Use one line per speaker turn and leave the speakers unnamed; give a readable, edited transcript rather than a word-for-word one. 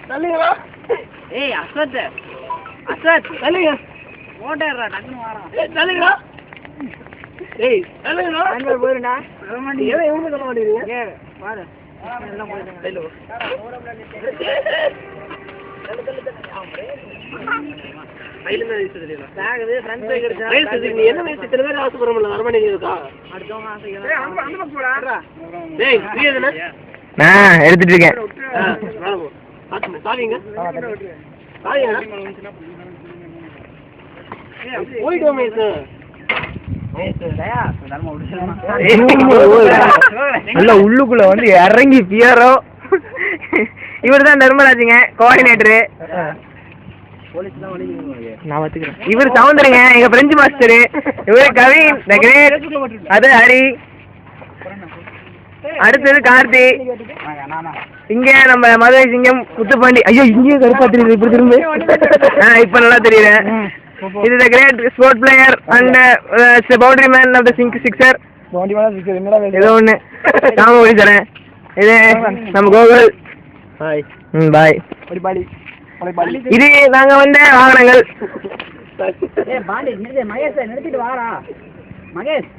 தள்ளுங்களா?
ஏய் அஸ்வத் அஸ்வத்
தள்ளுங்க.
ஓட்டேறா டக்குனு வாரான்.
தள்ளுங்களா? ஏய் தள்ளுங்களா?
அங்க போறடா.
ஏன் இவங்க சொல்ல மாட்டேங்கிறீங்க?
ஏய் பாரு. எல்லாம் போயிடுங்க.
தள்ளு. கையில வீசு தெரியல.
சாகுது ஃப்ரண்ட் பைக் எடுத்தா.
நீ என்ன வயசு இத்தனை பேர் ஆசைப்படுறோம்ல வரமாட்டேங்குது இருக்கா?
அடுத்தவங்க ஆசைக்கு. ஏய் அந்த பக்கம் போடா.
டேய் புரியுதுனா?
நான் எடுத்துட்டு இருக்கேன்.
மேல போ. சாவிங்க. சாவிங்க. போய்டோ மேஸ்.
நல்ல உள்ளுக்குள்ள வந்து இறங்கி பியரோ. இவர் தான் நிர்மலாஜிங்க கோஆர்டினேட்டரு. நான் பாத்துக்கிறேன். இவர் சவுந்தரங்க எங்க பிரெஞ்சு மாஸ்டரு. இவரு கவின் தி கிரேட். அது ஹரி. அடுத்தது கார்த்தி. இங்க நம்ம மதுரை சிங்கம் முத்துப்பாண்டி. ஐயோ இங்கேயே கருப்பா தெரியுது இப்படி திரும்ப. இப்ப நல்லா தெரியுறேன். இது the great sport player and boundary man of the sixer. ஏதோ ஒண்ணு நாம ஓடி தரேன். இது நம்ம கோகுல்.
ஹாய்.
பாய். இது நாங்க வந்த வாகனங்கள்.
ஏய் பாண்டி நிறுத்து மகேஷ் நிறுத்திட்டு வாடா மகேஷ்.